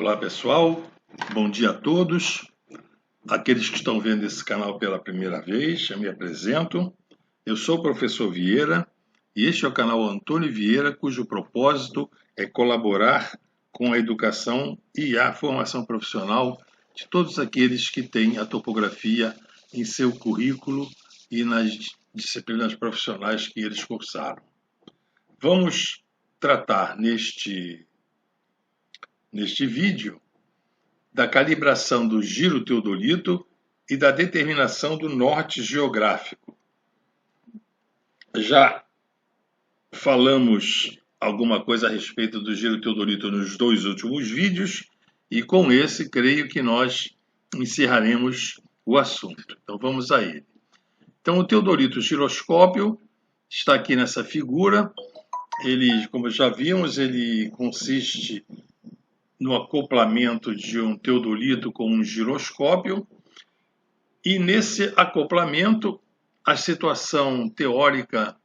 Olá pessoal, bom dia a todos. Aqueles que estão vendo esse canal pela primeira vez, eu me apresento. Eu sou o professor Vieira e este é o canal Antônio Vieira, cujo propósito é colaborar com a educação e a formação profissional de todos aqueles que têm a topografia em seu currículo e nas disciplinas profissionais que eles cursaram. Vamos tratar neste vídeo da calibração do giro teodolito e da determinação do norte geográfico. Já falamos alguma coisa a respeito do giro teodolito nos dois últimos vídeos e com esse creio que nós encerraremos o assunto. Então vamos a ele. Então o teodolito giroscópio está aqui nessa figura. Ele, como já vimos, ele consiste no acoplamento de um teodolito com um giroscópio, e nesse acoplamento a situação teórica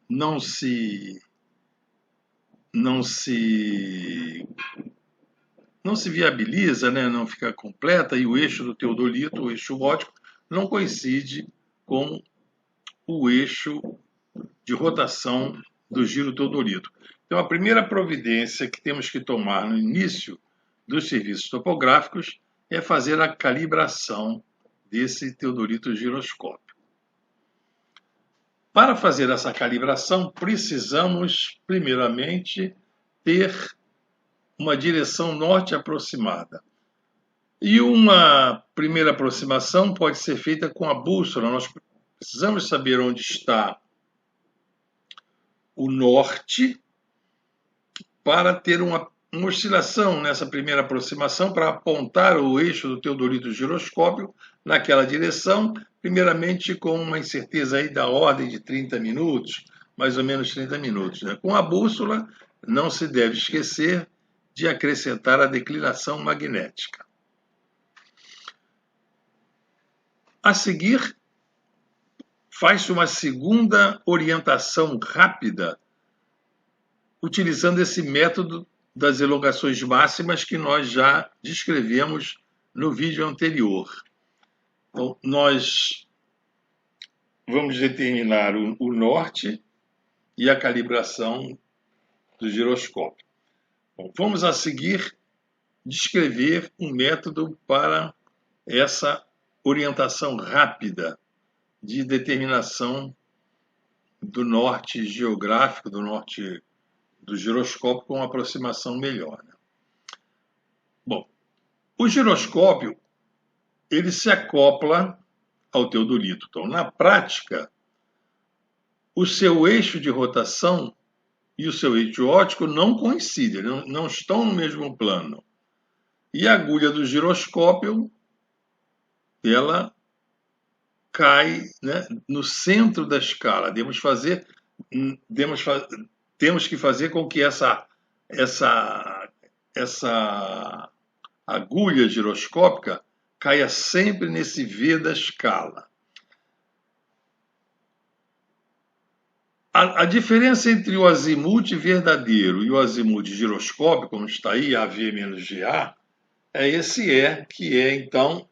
não se viabiliza, né? Não fica completa, e o eixo do teodolito, o eixo óptico, não coincide com o eixo de rotação do giro teodolito. Então, a primeira providência que temos que tomar no início dos serviços topográficos é fazer a calibração desse teodolito giroscópio. Para fazer essa calibração, precisamos, primeiramente, ter uma direção norte aproximada. E uma primeira aproximação pode ser feita com a bússola. Nós precisamos saber onde está o norte para ter uma oscilação nessa primeira aproximação, para apontar o eixo do teodolito giroscópio naquela direção, primeiramente com uma incerteza aí da ordem de 30 minutos, mais ou menos 30 minutos. Né? Com a bússola, não se deve esquecer de acrescentar a declinação magnética. A seguir, faz-se uma segunda orientação rápida, utilizando esse método das elongações máximas que nós já descrevemos no vídeo anterior. Então, nós vamos determinar o norte e a calibração do giroscópio. Bom, vamos a seguir descrever um método para essa orientação rápida de determinação do norte geográfico, do norte do giroscópio, com uma aproximação melhor. Né? Bom, o giroscópio ele se acopla ao teodolito. Então, na prática, o seu eixo de rotação e o seu eixo óptico não coincidem, não estão no mesmo plano. E a agulha do giroscópio, ela cai, né, no centro da escala. Temos que fazer com que essa agulha giroscópica caia sempre nesse V da escala. A diferença entre o azimuth verdadeiro e o azimuth giroscópio, como está aí, AV menos GA, é esse E, que é, então,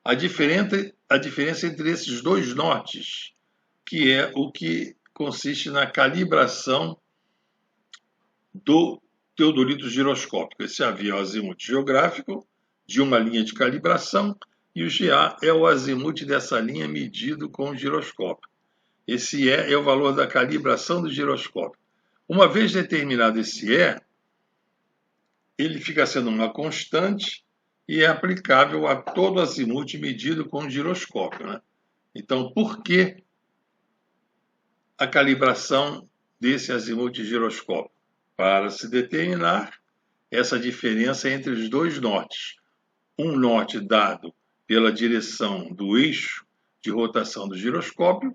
a diferença entre esses dois nortes, que é o que consiste na calibração do teodolito giroscópico. Esse AV é o azimuth geográfico de uma linha de calibração e o GA é o azimuth dessa linha medido com o giroscópio. Esse E é o valor da calibração do giroscópio. Uma vez determinado esse E, ele fica sendo uma constante e é aplicável a todo azimuth medido com o giroscópio. Né? Então, por que a calibração desse azimuth giroscópio? Para se determinar essa diferença entre os dois nortes. Um norte dado pela direção do eixo de rotação do giroscópio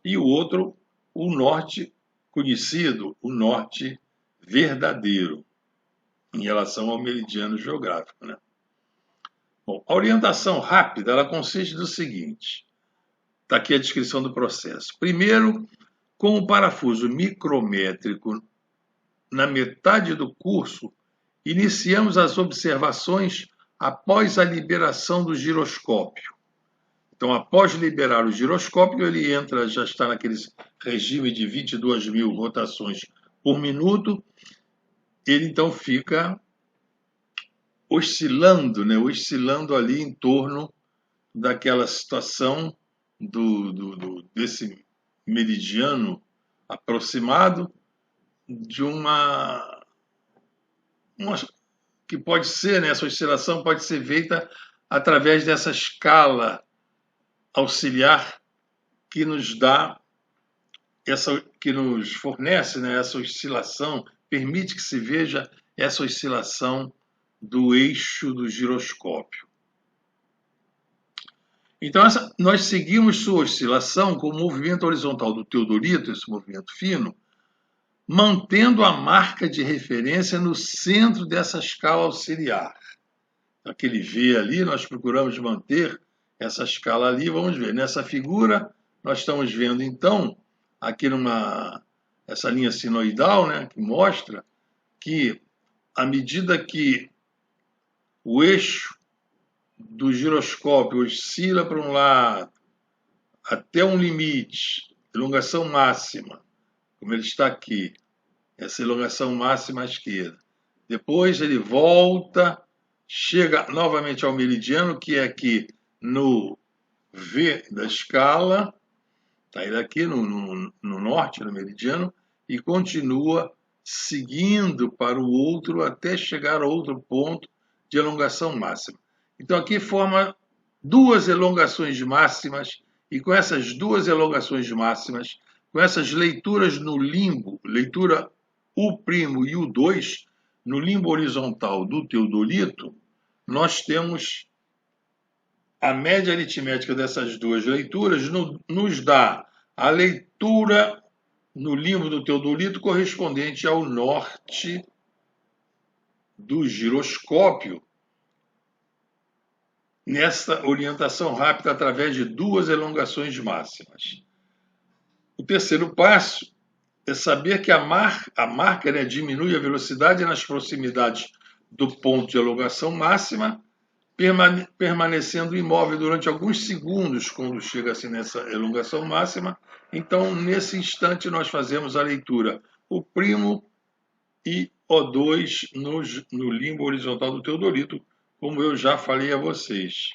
e o outro, o norte conhecido, o norte verdadeiro, em relação ao meridiano geográfico. Né? Bom, a orientação rápida ela consiste do seguinte, está aqui a descrição do processo. Primeiro, com o parafuso micrométrico na metade do curso, Iniciamos as observações após a liberação do giroscópio. Então, após liberar o giroscópio, ele entra, já está naquele regime de 22.000 rotações por minuto. Ele então fica oscilando, né? Oscilando ali em torno daquela situação desse meridiano aproximado de uma que pode ser, né, essa oscilação pode ser feita através dessa escala auxiliar que nos dá que nos fornece, né, essa oscilação, permite que se veja essa oscilação do eixo do giroscópio. Então, nós seguimos sua oscilação com o movimento horizontal do teodolito, esse movimento fino, mantendo a marca de referência no centro dessa escala auxiliar. Aquele V ali, nós procuramos manter essa escala ali. Vamos ver, nessa figura, nós estamos vendo, então, aqui essa linha sinoidal, né, que mostra que, à medida que o eixo do giroscópio oscila para um lado, até um limite, elongação máxima, como ele está aqui, essa elongação máxima à esquerda. Depois ele volta, chega novamente ao meridiano, que é aqui no V da escala, está ele aqui no norte, no meridiano, e continua seguindo para o outro até chegar a outro ponto de elongação máxima. Então aqui forma duas elongações máximas, e com essas duas elongações máximas, com essas leituras no limbo, leitura U' e U2, no limbo horizontal do teodolito, nós temos a média aritmética dessas duas leituras, nos dá a leitura no limbo do teodolito correspondente ao norte do giroscópio, nessa orientação rápida através de duas elongações máximas. O terceiro passo é saber que a marca, né, diminui a velocidade nas proximidades do ponto de elongação máxima, permanecendo imóvel durante alguns segundos quando chega assim nessa elongação máxima. Então, nesse instante, nós fazemos a leitura U' e O2 no limbo horizontal do teodolito, como eu já falei a vocês.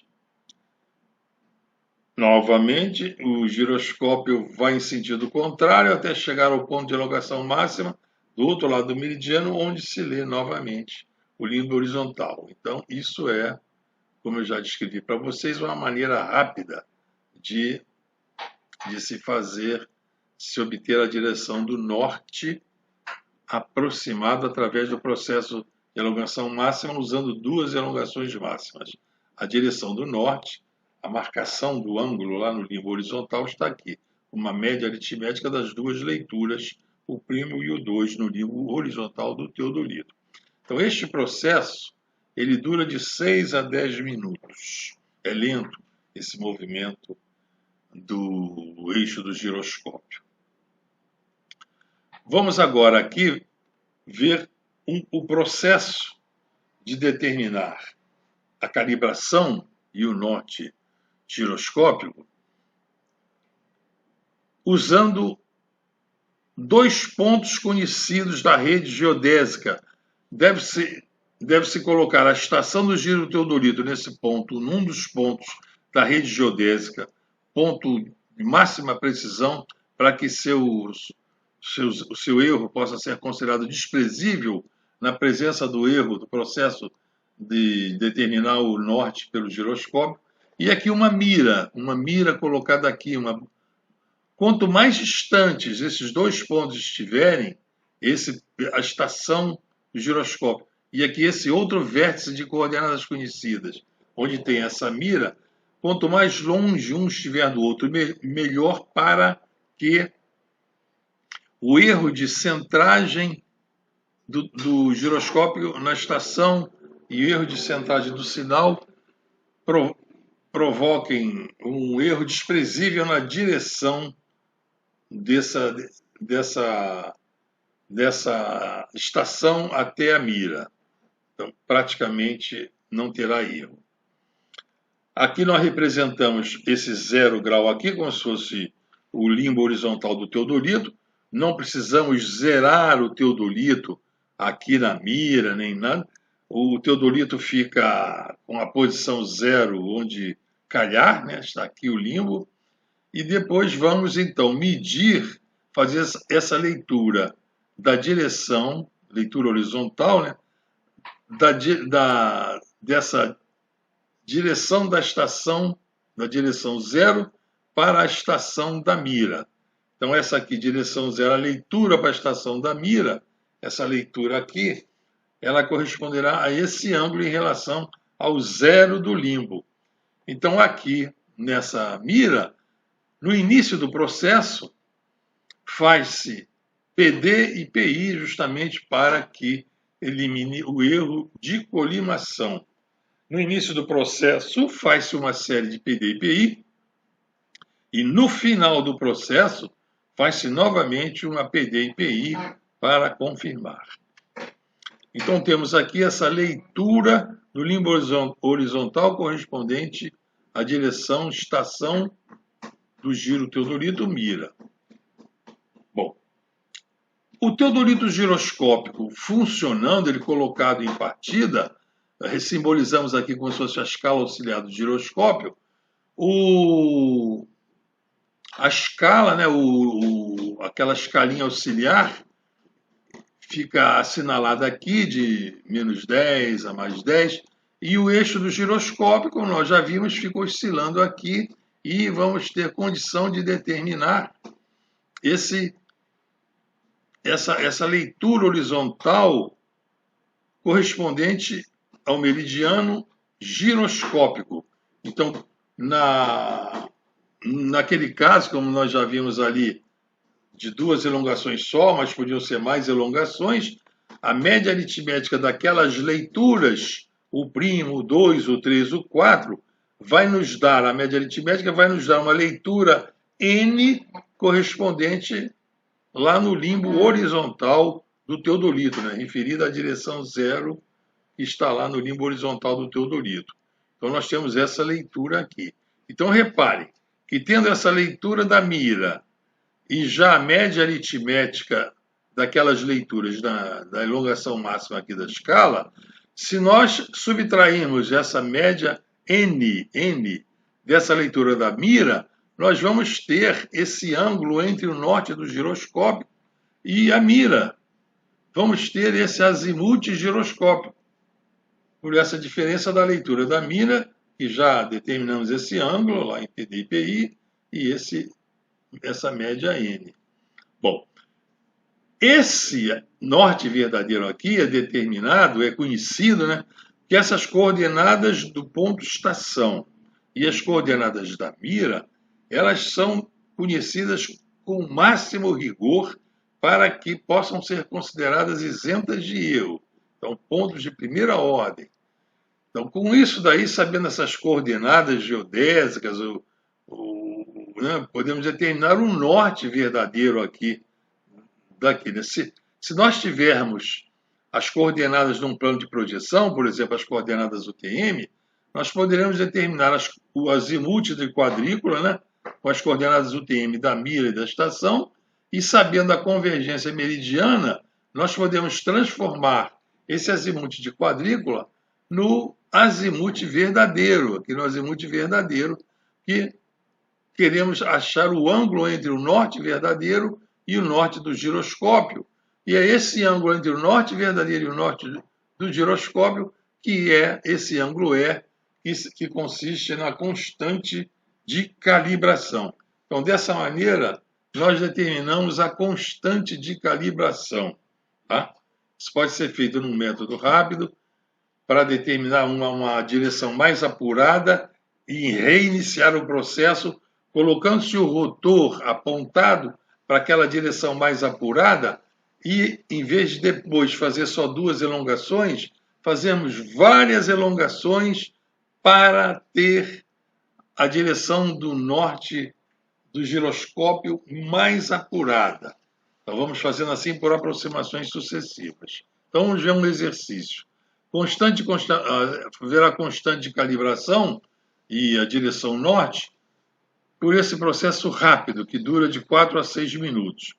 Novamente, o giroscópio vai em sentido contrário até chegar ao ponto de elongação máxima do outro lado do meridiano, onde se lê novamente o limbo horizontal. Então, isso é, como eu já descrevi para vocês, uma maneira rápida de se obter a direção do norte aproximado através do processo de elongação máxima, usando duas elongações máximas. A direção do norte, a marcação do ângulo lá no limbo horizontal está aqui, uma média aritmética das duas leituras, U' e U2 no limbo horizontal do teodolito. Então, este processo ele dura de 6 a 10 minutos. É lento esse movimento do eixo do giroscópio. Vamos agora aqui ver o processo de determinar a calibração e o norte giroscópico usando dois pontos conhecidos da rede geodésica. Deve-se colocar a estação do giro do teodolito nesse ponto, num dos pontos da rede geodésica, ponto de máxima precisão, para que o seu erro possa ser considerado desprezível na presença do erro do processo de determinar o norte pelo giroscópio. E aqui uma mira colocada aqui. Quanto mais distantes esses dois pontos estiverem, a estação do giroscópio, e aqui esse outro vértice de coordenadas conhecidas, onde tem essa mira, quanto mais longe um estiver do outro, melhor para que o erro de centragem do giroscópio na estação e o erro de centragem do sinal provoquem um erro desprezível na direção dessa estação até a mira. Então, praticamente não terá erro. Aqui nós representamos esse 0 grau aqui, como se fosse o limbo horizontal do teodolito. Não precisamos zerar o teodolito aqui na mira, nem nada. O teodolito fica com a posição 0 onde calhar, né? Está aqui o limbo. E depois vamos, então, medir, fazer essa leitura da direção, leitura horizontal, né? Dessa direção da estação, da direção 0 para a estação da mira. Então, essa aqui, direção 0, a leitura para a estação da mira, essa leitura aqui, ela corresponderá a esse ângulo em relação ao 0 do limbo. Então, aqui, nessa mira, no início do processo, faz-se PD e PI justamente para que elimine o erro de colimação. No início do processo, faz-se uma série de PD e PI, e no final do processo, faz-se novamente uma PD e PI para confirmar. Então, temos aqui essa leitura do limbo horizontal correspondente à direção estação do giro teodolito mira. Bom, o teodolito giroscópico funcionando, ele colocado em partida, simbolizamos aqui como se fosse a escala auxiliar do giroscópio, a escala, né, aquela escalinha auxiliar, fica assinalada aqui de menos 10 a mais 10, e o eixo do giroscópio, como nós já vimos, fica oscilando aqui, e vamos ter condição de determinar essa leitura horizontal correspondente ao meridiano giroscópico. Então, naquele caso, como nós já vimos ali, de 2 elongações só, mas podiam ser mais elongações, a média aritmética daquelas leituras, o primo, o 2, o 3, o 4, vai nos dar, a média aritmética vai nos dar uma leitura N correspondente lá no limbo horizontal do teodolito, né? Referida à direção 0, que está lá no limbo horizontal do teodolito. Então, nós temos essa leitura aqui. Então, repare que tendo essa leitura da mira e já a média aritmética daquelas leituras da elongação máxima aqui da escala, se nós subtrairmos essa média N dessa leitura da mira, nós vamos ter esse ângulo entre o norte do giroscópio e a mira. Vamos ter esse azimuth giroscópio. Por essa diferença da leitura da mira, que já determinamos esse ângulo lá em PD e PI, e essa média N. Bom, esse norte verdadeiro aqui é determinado, é conhecido, né? Que essas coordenadas do ponto estação e as coordenadas da mira, elas são conhecidas com o máximo rigor para que possam ser consideradas isentas de erro. Então, pontos de primeira ordem. Então, com isso daí, sabendo essas coordenadas geodésicas, né, podemos determinar o norte verdadeiro aqui, daqui. Né? Se nós tivermos as coordenadas num plano de projeção, por exemplo, as coordenadas UTM, nós poderemos determinar o azimuth de quadrícula, né, com as coordenadas UTM da mira e da estação, e sabendo a convergência meridiana, nós podemos transformar esse azimuth de quadrícula no azimuth verdadeiro, aqui no azimuth verdadeiro, que queremos achar o ângulo entre o norte verdadeiro e o norte do giroscópio. E é esse ângulo entre o norte verdadeiro e o norte do giroscópio que é esse ângulo E, que consiste na constante de calibração. Então, dessa maneira, nós determinamos a constante de calibração. Tá? Isso pode ser feito num método rápido, para determinar uma direção mais apurada e reiniciar o processo, colocando-se o rotor apontado para aquela direção mais apurada e, em vez de depois fazer só 2 elongações, fazemos várias elongações para ter a direção do norte do giroscópio mais apurada. Então, vamos fazendo assim por aproximações sucessivas. Então, vamos ver um exercício. Ver a constante de calibração e a direção norte por esse processo rápido, que dura de 4 a 6 minutos.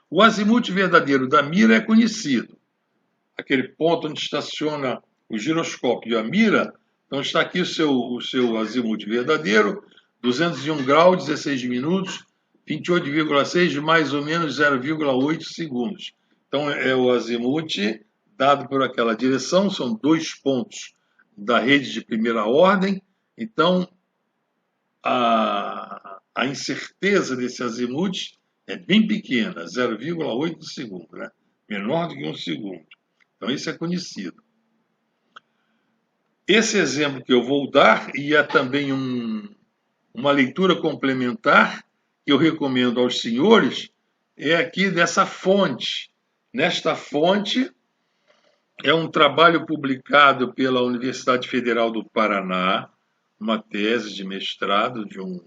O azimuth verdadeiro da mira é conhecido. Aquele ponto onde estaciona o giroscópio e a mira, então está aqui o seu azimuth verdadeiro, 201 graus, 16 minutos, 28,6, mais ou menos 0,8 segundos. Então é o azimuth dado por aquela direção, são 2 pontos da rede de primeira ordem, então a incerteza desse azimuth é bem pequena, 0,8 segundo, né? Menor do que 1 segundo. Então, isso é conhecido. Esse exemplo que eu vou dar, e é também uma leitura complementar, que eu recomendo aos senhores, é aqui dessa fonte. Nesta fonte, é um trabalho publicado pela Universidade Federal do Paraná, uma tese de mestrado de um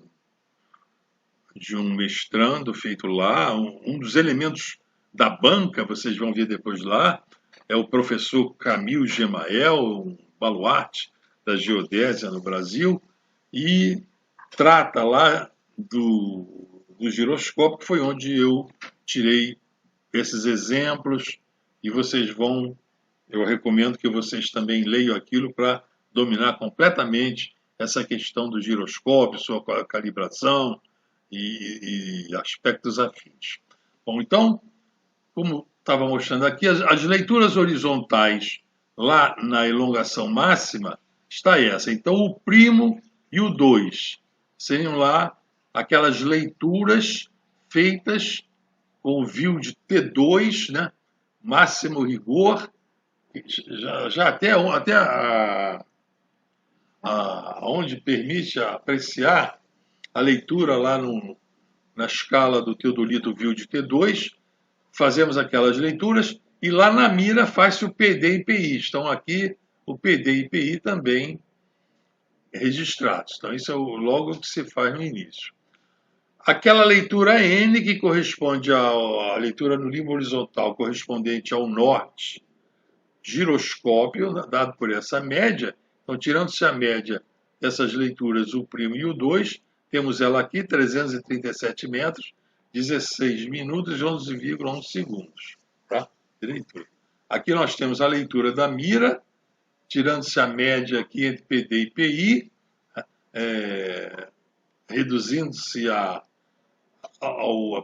mestrando feito lá. Um dos elementos da banca, vocês vão ver depois lá, é o professor Camille Gemael, um baluarte da geodésia no Brasil, e trata lá do giroscópio, que foi onde eu tirei esses exemplos, e eu recomendo que vocês também leiam aquilo para dominar completamente essa questão do giroscópio, sua calibração e aspectos afins. Bom, então, como estava mostrando aqui, as leituras horizontais lá na elongação máxima está essa. Então, o primo e o 2 seriam lá aquelas leituras feitas com o view de T2, né? Máximo rigor, já até onde permite apreciar a leitura lá na escala do teodolito view de T2, fazemos aquelas leituras e lá na mira faz-se o PD e PI. Estão aqui o PD e PI também registrados. Então, isso é logo que se faz no início. Aquela leitura N, que corresponde à leitura no limbo horizontal, correspondente ao norte, giroscópio, dado por essa média. Então, tirando-se a média dessas leituras, o primo e o 2, temos ela aqui, 337 metros, 16 minutos e 11,1 segundos. Tá? Aqui nós temos a leitura da mira, tirando-se a média aqui entre PD e PI, reduzindo-se a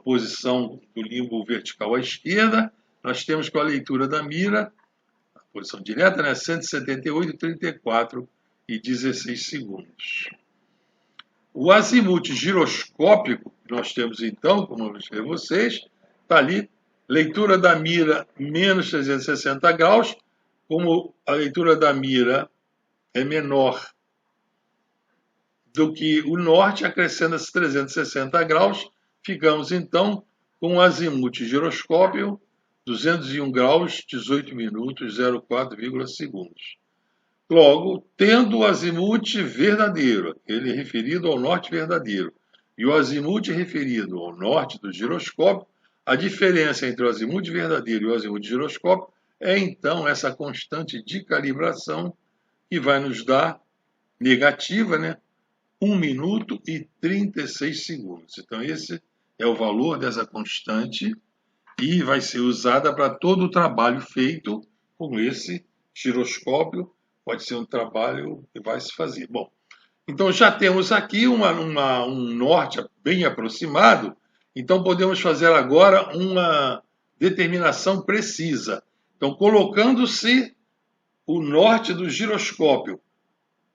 posição do limbo vertical à esquerda, nós temos com a leitura da mira, a posição direta, né, 178, 34 e 16 segundos. O azimuth giroscópico que nós temos então, como eu mostrei a vocês, está ali, leitura da mira menos 360 graus, como a leitura da mira é menor do que o norte, acrescenta-se 360 graus, ficamos então com o azimuth giroscópio, 201 graus, 18 minutos, 0,4 segundos. Logo, tendo o azimuth verdadeiro, aquele referido ao norte verdadeiro, e o azimuth referido ao norte do giroscópio, a diferença entre o azimuth verdadeiro e o azimuth giroscópio é então essa constante de calibração que vai nos dar negativa, né? 1 minuto e 36 segundos. Então, esse é o valor dessa constante e vai ser usada para todo o trabalho feito com esse giroscópio. Pode ser um trabalho que vai se fazer. Bom, então já temos aqui um norte bem aproximado, então podemos fazer agora uma determinação precisa. Então, colocando-se o norte do giroscópio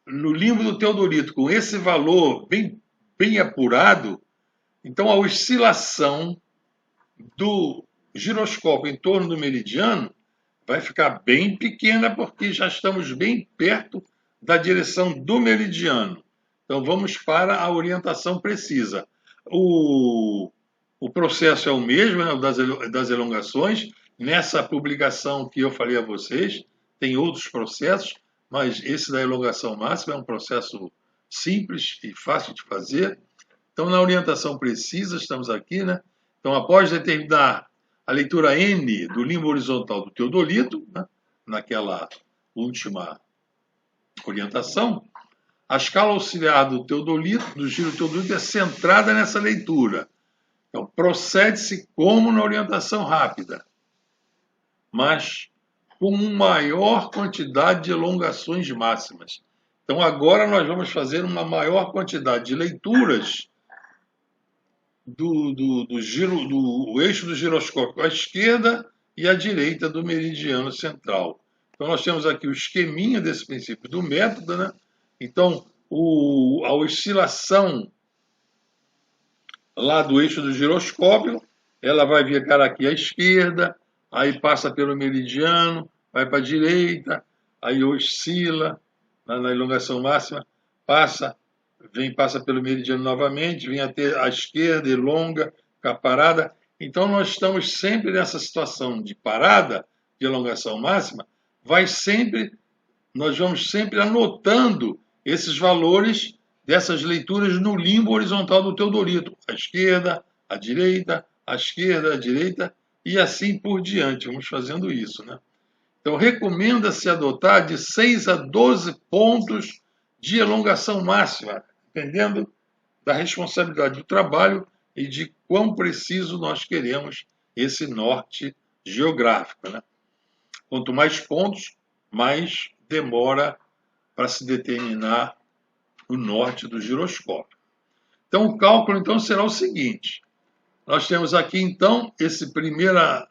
no limbo do teodolito com esse valor bem apurado, então a oscilação do giroscópio em torno do meridiano vai ficar bem pequena, porque já estamos bem perto da direção do meridiano. Então, vamos para a orientação precisa. O processo é o mesmo, né, das elongações. Nessa publicação que eu falei a vocês, tem outros processos, mas esse da elongação máxima é um processo simples e fácil de fazer. Então, na orientação precisa, estamos aqui, né? Então, após determinar a leitura N do limbo horizontal do teodolito, né, naquela última orientação, a escala auxiliar do giro teodolito é centrada nessa leitura. Então, procede-se como na orientação rápida, mas com maior quantidade de elongações máximas. Então, agora nós vamos fazer uma maior quantidade de leituras do eixo do giroscópio à esquerda e à direita do meridiano central. Então, nós temos aqui o esqueminha desse princípio do método, né? Então, a oscilação lá do eixo do giroscópio, ela vai ficar aqui à esquerda, aí passa pelo meridiano, vai para a direita, aí oscila na elongação máxima, passa pelo meridiano novamente, vem até a esquerda, elonga, fica parada. Então, nós estamos sempre nessa situação de parada, de elongação máxima, nós vamos sempre anotando esses valores dessas leituras no limbo horizontal do teodolito. À esquerda, à direita, à esquerda, à direita, e assim por diante. Vamos fazendo isso, né? Então, recomenda-se adotar de 6 a 12 pontos de elongação máxima, dependendo da responsabilidade do trabalho e de quão preciso nós queremos esse norte geográfico, né? Quanto mais pontos, mais demora para se determinar o norte do giroscópio. Então, o cálculo então será o seguinte: nós temos aqui então essa primeira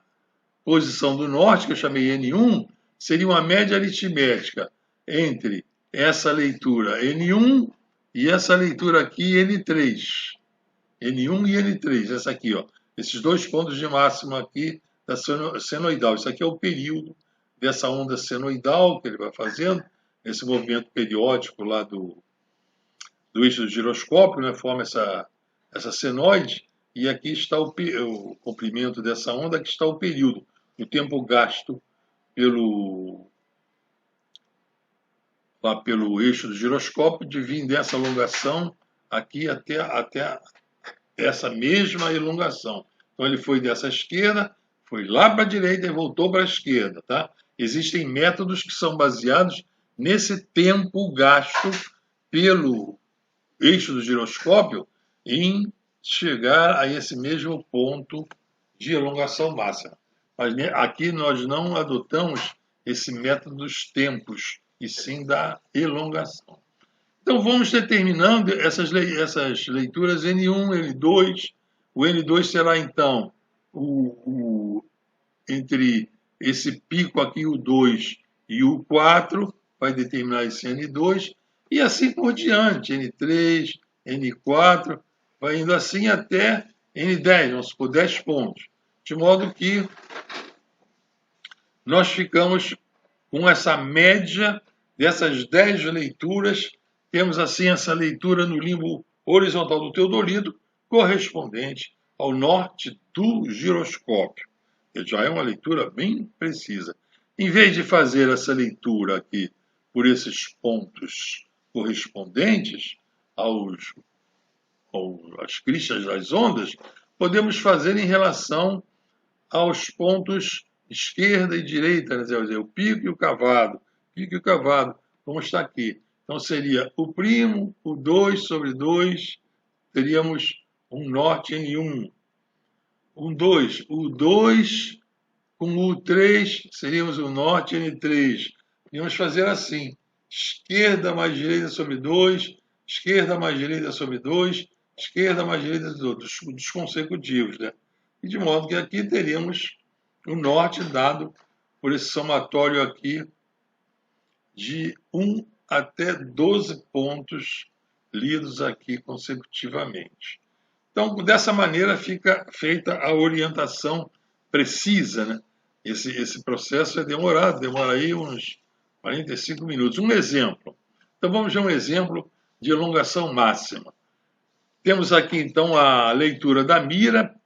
posição do norte, que eu chamei N1, seria uma média aritmética entre essa leitura N1 e essa leitura aqui N3. N1 e N3, essa aqui, ó. Esses dois pontos de máxima aqui da senoidal. Isso aqui é o período dessa onda senoidal que ele vai fazendo, esse movimento periódico lá do eixo do giroscópio, né, forma essa senoide, e aqui está o comprimento dessa onda, aqui está o período, o tempo gasto pelo eixo do giroscópio, de vir dessa elongação aqui até essa mesma elongação. Então ele foi dessa esquerda, foi lá para a direita e voltou para a esquerda, tá? Existem métodos que são baseados nesse tempo gasto pelo eixo do giroscópio em chegar a esse mesmo ponto de elongação máxima. Mas aqui nós não adotamos esse método dos tempos, e sim da elongação. Então vamos determinando essas leituras N1, N2. O N2 será então entre esse pico aqui, o 2 e o 4, vai determinar esse N2, e assim por diante, N3, N4, vai indo assim até N10, vamos supor, 10 pontos. De modo que nós ficamos com essa média dessas 10 leituras, temos assim essa leitura no limbo horizontal do teodolito, correspondente ao norte do giroscópio. Que já é uma leitura bem precisa. Em vez de fazer essa leitura aqui por esses pontos correspondentes às cristas das ondas, podemos fazer em relação aos pontos esquerda e direita, quer dizer, o pico e o cavado. Pico e o cavado, como está aqui. Então seria o primo, o 2 sobre 2, teríamos um norte N1. Um 2, o 2 com o 3, seríamos o norte N3. Íamos fazer assim: esquerda mais direita sobre 2, esquerda mais direita sobre 2, esquerda mais direita dos consecutivos, né? E de modo que aqui teríamos o norte dado por esse somatório aqui de 1 até 12 pontos lidos aqui consecutivamente. Então, dessa maneira fica feita a orientação precisa, né? Esse processo é demorado, demora aí uns 45 minutos. Um exemplo. Então, vamos ver um exemplo de elongação máxima. Temos aqui, então, a leitura da mira,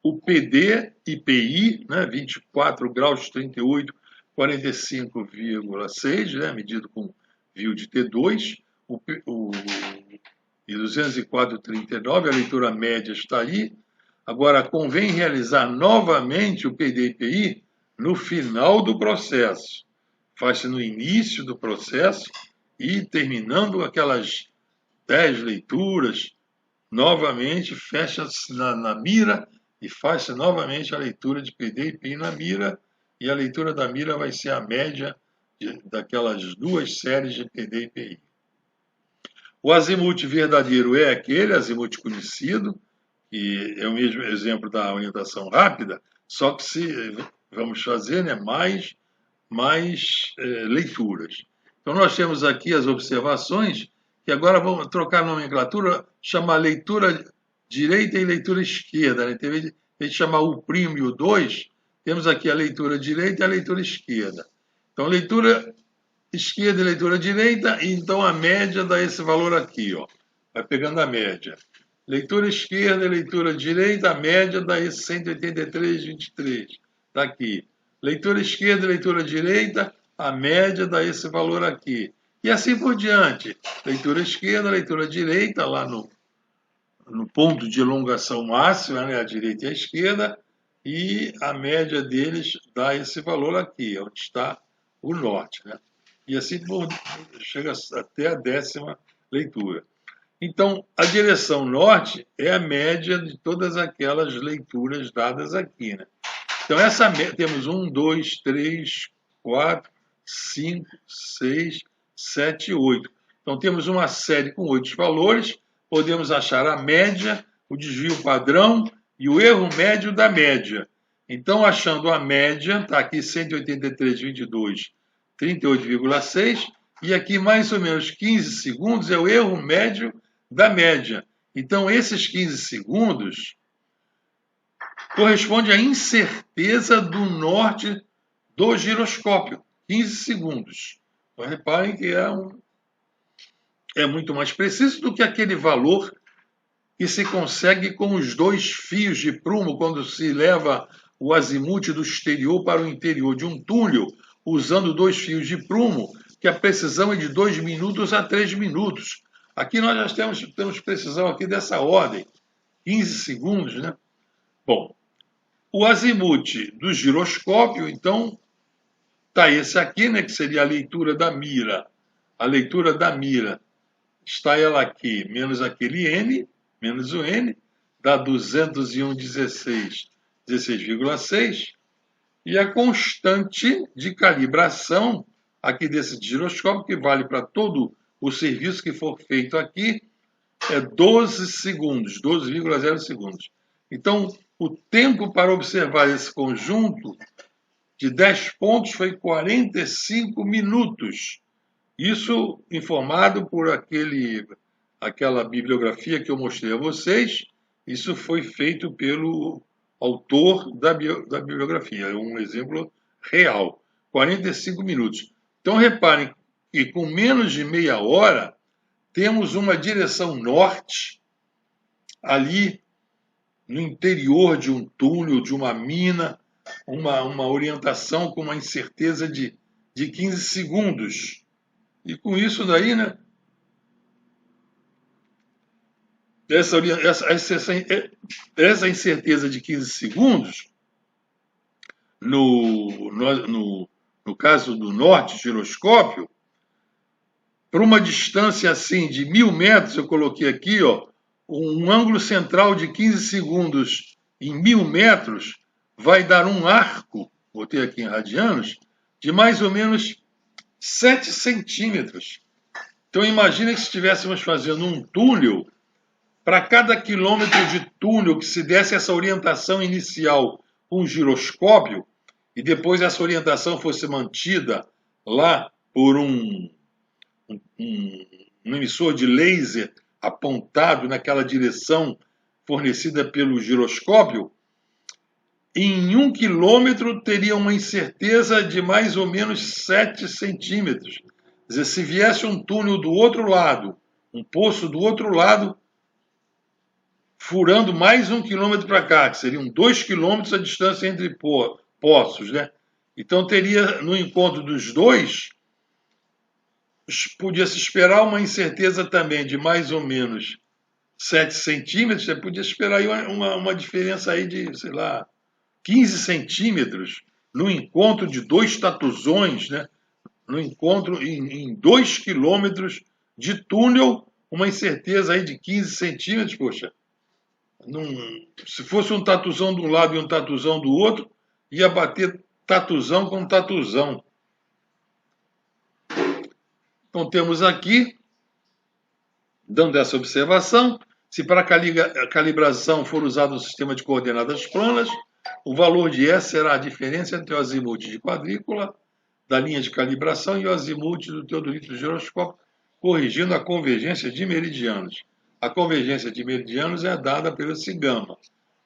o PD e PI, né, 24 graus 38, 45,6, né, medido com fio de T2, e 204,39, a leitura média está aí. Agora, convém realizar novamente o PD e PI no final do processo. faz-se no início do processo e terminando aquelas 10 leituras, novamente fecha-se na mira e faz-se novamente a leitura de PD e PI na mira, e a leitura da mira vai ser a média daquelas duas séries de PD e PI. O azimuth verdadeiro é aquele azimuth conhecido, que é o mesmo exemplo da orientação rápida, só que se vamos fazer, né, mais leituras. Então, nós temos aqui as observações, que agora vamos trocar a nomenclatura, chamar leitura direita e leitura esquerda. Né? Em vez de chamar o primo e o 2, temos aqui a leitura direita e a leitura esquerda. Então, leitura esquerda e leitura direita, e então a média dá esse valor aqui, ó. Vai pegando a média. Leitura esquerda e leitura direita, a média dá esse 183,23. Está aqui. Leitura esquerda e leitura direita, a média dá esse valor aqui. E assim por diante. Leitura esquerda, leitura direita, lá no ponto de elongação máxima, né, a direita e a esquerda, e a média deles dá esse valor aqui, onde está o norte. Né? E assim chega até a 10ª leitura. Então, a direção norte é a média de todas aquelas leituras dadas aqui. Né? Então, temos 1, 2, 3, 4, 5, 6, 7, 8. Então, temos uma série com 8 valores. Podemos achar a média, o desvio padrão e o erro médio da média. Então, achando a média, está aqui 183,22, 38,6. E aqui, mais ou menos 15 segundos, é o erro médio da média. Então, esses 15 segundos corresponde à incerteza do norte do giroscópio. 15 segundos. Então, reparem que é muito mais preciso do que aquele valor que se consegue com os 2 fios de prumo quando se leva o azimuth do exterior para o interior de um túnel, usando 2 fios de prumo, que a precisão é de 2 minutos a 3 minutos. Aqui nós já temos precisão aqui dessa ordem, 15 segundos, né? Bom, o azimuth do giroscópio, então, está esse aqui, né, que seria a leitura da mira. A leitura da mira, está ela aqui, menos aquele N, menos o N, dá 201,16, 16,6. E a constante de calibração aqui desse giroscópio, que vale para todo o serviço que for feito aqui, é 12 segundos, 12,0 segundos. Então, o tempo para observar esse conjunto de 10 pontos foi 45 minutos. Isso informado por aquela bibliografia que eu mostrei a vocês. Isso foi feito pelo autor da bibliografia. É um exemplo real. 45 minutos. Então, reparem que com menos de meia hora, temos uma direção norte ali no interior de um túnel, de uma mina, uma orientação com uma incerteza de 15 segundos. E com isso daí, né, essa incerteza de 15 segundos, no caso do norte giroscópio, para uma distância assim de 1.000 metros, eu coloquei aqui, ó, um ângulo central de 15 segundos em 1.000 metros vai dar um arco, botei aqui em radianos, de mais ou menos 7 centímetros. Então imagine que se estivéssemos fazendo um túnel, para cada quilômetro de túnel que se desse essa orientação inicial com um giroscópio, e depois essa orientação fosse mantida lá por um emissor de laser apontado naquela direção fornecida pelo giroscópio, em 1 quilômetro teria uma incerteza de mais ou menos 7 centímetros. Quer dizer, se viesse um túnel do outro lado, um poço do outro lado, furando mais 1 quilômetro para cá, que seriam 2 quilômetros a distância entre poços, né? Então teria, no encontro dos dois, podia se esperar uma incerteza também de mais ou menos 7 centímetros, você podia esperar aí uma diferença aí de, sei lá, 15 centímetros no encontro de 2 tatuzões, né? no encontro em 2 quilômetros de túnel, uma incerteza aí de 15 centímetros, poxa. Se fosse um tatuzão de um lado e um tatuzão do outro, ia bater tatuzão com tatuzão. Então temos aqui, dando essa observação, se para a calibração for usado um sistema de coordenadas planas, o valor de S será a diferença entre o azimuth de quadrícula da linha de calibração e o azimuth do teodolito do giroscópio, corrigindo a convergência de meridianos. A convergência de meridianos é dada pelo esse gama.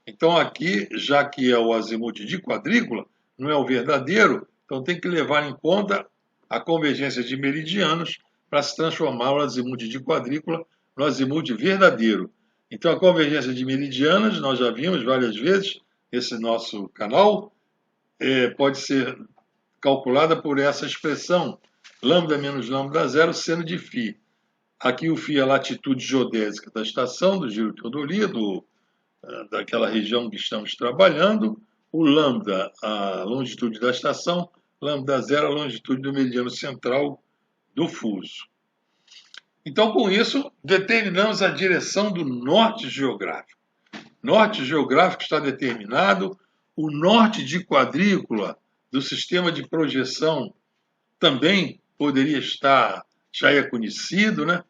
Então aqui, já que é o azimuth de quadrícula, não é o verdadeiro, então tem que levar em conta a convergência de meridianos para se transformar o azimuth de quadrícula no azimuth verdadeiro. Então a convergência de meridianos, nós já vimos várias vezes nesse nosso canal, pode ser calculada por essa expressão, lambda menos lambda zero, seno de φ. Aqui o φ é a latitude geodésica da estação, do giro teodolito, daquela região que estamos trabalhando, o lambda, a longitude da estação, lambda zero, a longitude do meridiano central do fuso. Então, com isso, determinamos a direção do norte geográfico. Norte geográfico está determinado, o norte de quadrícula do sistema de projeção também poderia estar, já é conhecido, né?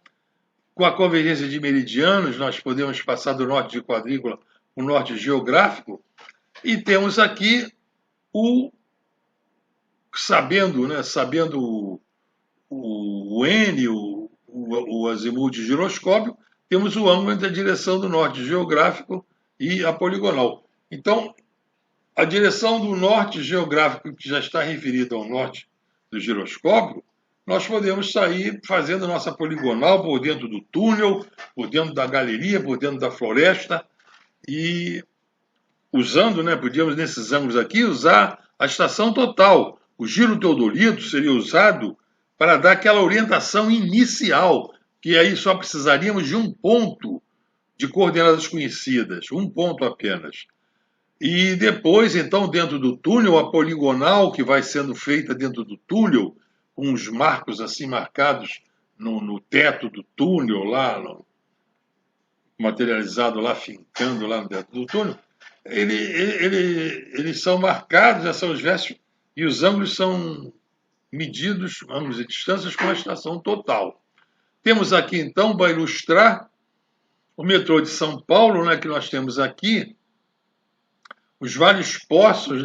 Com a convergência de meridianos, nós podemos passar do norte de quadrícula para o norte geográfico, e temos aqui sabendo o N, o azimuth giroscópio, temos o ângulo entre a direção do norte geográfico e a poligonal. Então, a direção do norte geográfico, que já está referida ao norte do giroscópio, nós podemos sair fazendo nossa poligonal por dentro do túnel, por dentro da galeria, por dentro da floresta, e usando, podíamos nesses ângulos aqui, usar a estação total. O giro teodolito seria usado para dar aquela orientação inicial, que aí só precisaríamos de um ponto de coordenadas conhecidas, um ponto apenas. E depois, então, dentro do túnel, a poligonal que vai sendo feita dentro do túnel, com os marcos assim marcados no teto do túnel, lá materializado lá, fincando lá dentro do túnel, eles são marcados, já são os versos, e os ângulos são medidos, ângulos e distâncias, com a estação total. Temos aqui, então, para ilustrar, o metrô de São Paulo, que nós temos aqui, os vários poços,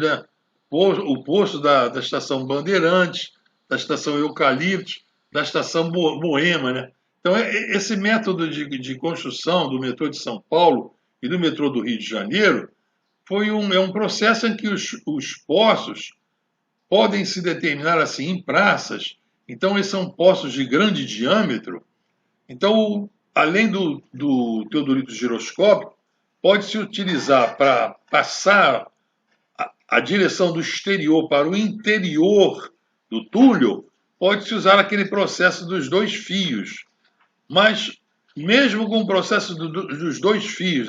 o poço da estação Bandeirantes, da estação Eucaliptos, da estação Moema. Então, esse método de construção do metrô de São Paulo e do metrô do Rio de Janeiro é um processo em que os poços podem se determinar assim em praças. Então, esses são poços de grande diâmetro. Então, além do teodolito giroscópico, pode-se utilizar para passar a direção do exterior para o interior do túnel, pode-se usar aquele processo dos 2 fios. Mas, mesmo com o processo dos 2 fios,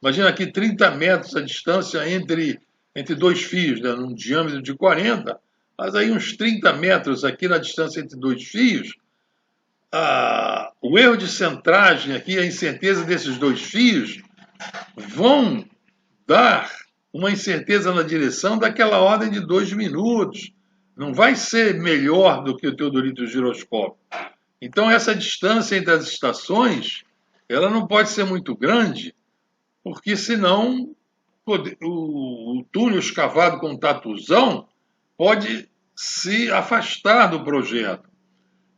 imagina aqui 30 metros a distância entre 2 fios, num diâmetro de 40, mas aí uns 30 metros aqui na distância entre 2 fios, o erro de centragem aqui, a incerteza desses 2 fios, vão dar uma incerteza na direção daquela ordem de 2 minutos. Não vai ser melhor do que o teodolito giroscópio. Então, essa distância entre as estações, ela não pode ser muito grande, porque senão o túnel escavado com tatuzão pode se afastar do projeto.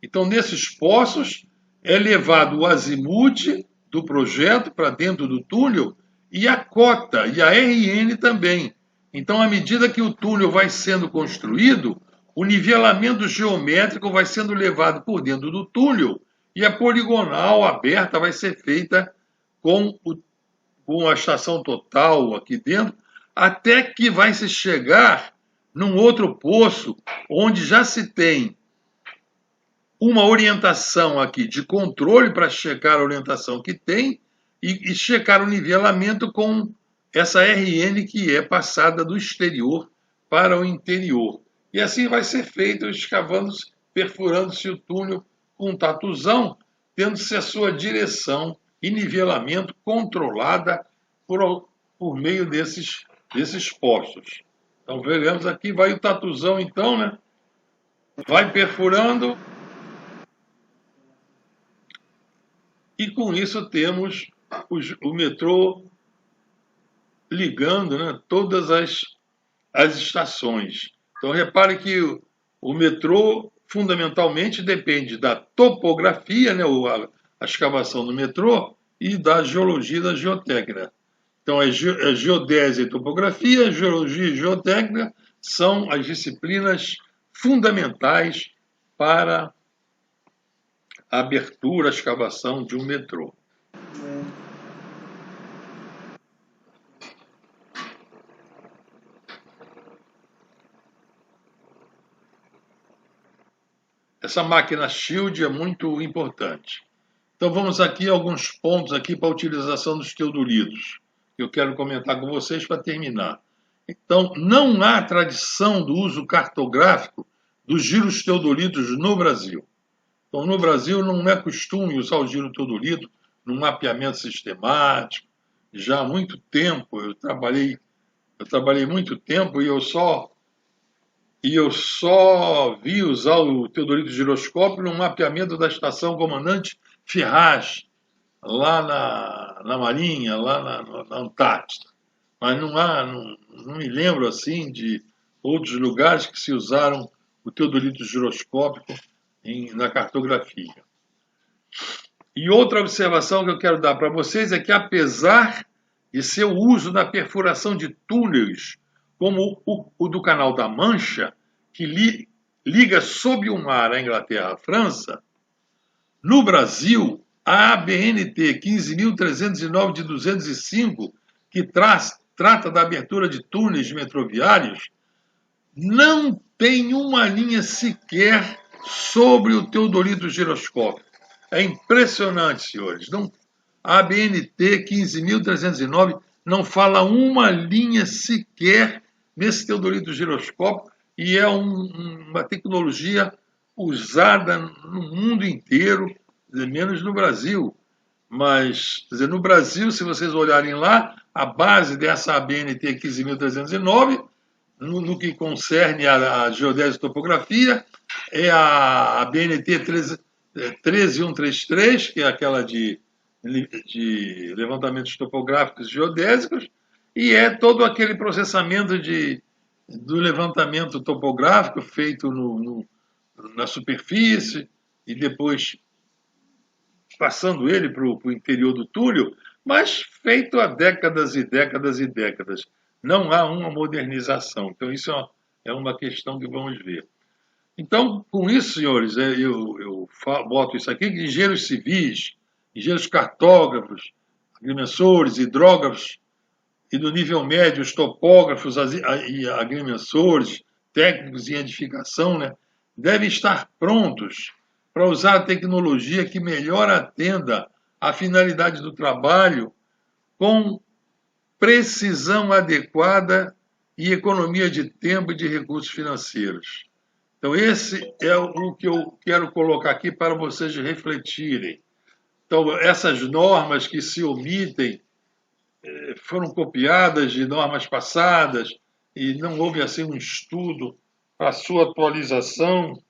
Então, nesses poços, é levado o azimuth do projeto para dentro do túnel e a cota, e a RN também. Então, à medida que o túnel vai sendo construído, o nivelamento geométrico vai sendo levado por dentro do túnel e a poligonal aberta vai ser feita com a estação total aqui dentro, até que vai se chegar num outro poço, onde já se tem uma orientação aqui de controle para checar a orientação que tem e checar o nivelamento com essa RN que é passada do exterior para o interior. E assim vai ser feito escavando perfurando-se o túnel com um tatuzão, tendo-se a sua direção e nivelamento controlada por meio desses postos. Então, veremos aqui, vai o tatuzão então, né? Vai perfurando e com isso temos o metrô ligando, né, todas as estações. Então, repare que o metrô fundamentalmente depende da topografia, né, a escavação do metrô, e da geologia, da geotécnica. Então, a geodésia e topografia, a geologia e geotécnica são as disciplinas fundamentais para a abertura, a escavação de um metrô. Essa máquina Shield é muito importante. Então vamos aqui a alguns pontos aqui para a utilização dos teodolitos, que eu quero comentar com vocês para terminar. Então, não há tradição do uso cartográfico dos giros teodolitos no Brasil. Então, no Brasil não é costume usar o giro teodolito no mapeamento sistemático. Já há muito tempo, eu trabalhei muito tempo e eu só vi usar o teodolito giroscópio no mapeamento da estação Comandante Ferraz, lá na Marinha, lá na Antártida. Mas não me lembro assim de outros lugares que se usaram o teodolito giroscópico na cartografia. E outra observação que eu quero dar para vocês é que, apesar de seu uso na perfuração de túneis, como o do Canal da Mancha, que liga sob o mar a Inglaterra à França, no Brasil, a ABNT 15.309 de 205, que trata da abertura de túneis metroviários, não tem uma linha sequer sobre o teodolito giroscópio. É impressionante, senhores. A ABNT 15.309 não fala uma linha sequer nesse teodolito giroscópio e é uma tecnologia usada no mundo inteiro, menos no Brasil. Mas, quer dizer, no Brasil, se vocês olharem lá, a base dessa ABNT 15.309, no que concerne a geodésia e topografia, é a ABNT 13133, que é aquela de levantamentos topográficos e geodésicos, e é todo aquele processamento do levantamento topográfico feito na superfície e depois passando ele para o interior do túnel, mas feito há décadas e décadas e décadas. Não há uma modernização. Então, isso é uma questão que vamos ver. Então, com isso, senhores, eu boto isso aqui, que engenheiros civis, engenheiros cartógrafos, agrimensores, hidrógrafos, e do nível médio, os topógrafos e agrimensores, técnicos em edificação, né, devem estar prontos para usar a tecnologia que melhor atenda à finalidade do trabalho com precisão adequada e economia de tempo e de recursos financeiros. Então, esse é o que eu quero colocar aqui para vocês refletirem. Então, essas normas que se omitem foram copiadas de normas passadas e não houve assim um estudo para sua atualização.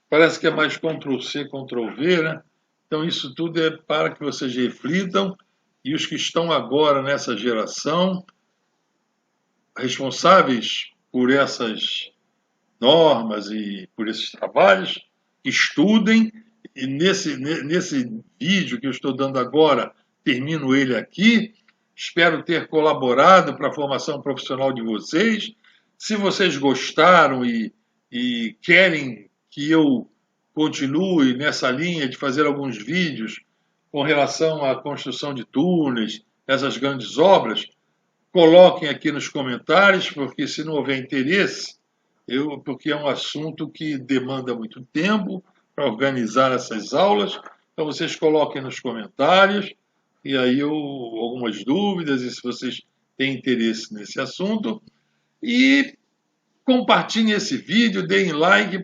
Parece que é mais Ctrl+C, Ctrl+V, né? Então, isso tudo é para que vocês reflitam e os que estão agora nessa geração, responsáveis por essas normas e por esses trabalhos, estudem, e nesse vídeo que eu estou dando agora, termino ele aqui. Espero ter colaborado para a formação profissional de vocês. Se vocês gostaram e querem que eu continue nessa linha de fazer alguns vídeos com relação à construção de túneis, essas grandes obras, coloquem aqui nos comentários, porque se não houver interesse, porque é um assunto que demanda muito tempo para organizar essas aulas, então vocês coloquem nos comentários, e aí algumas dúvidas, e se vocês têm interesse nesse assunto, e compartilhem esse vídeo, deem like,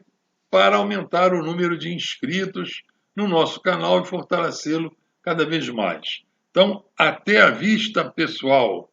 para aumentar o número de inscritos no nosso canal e fortalecê-lo cada vez mais. Então, até a vista, pessoal!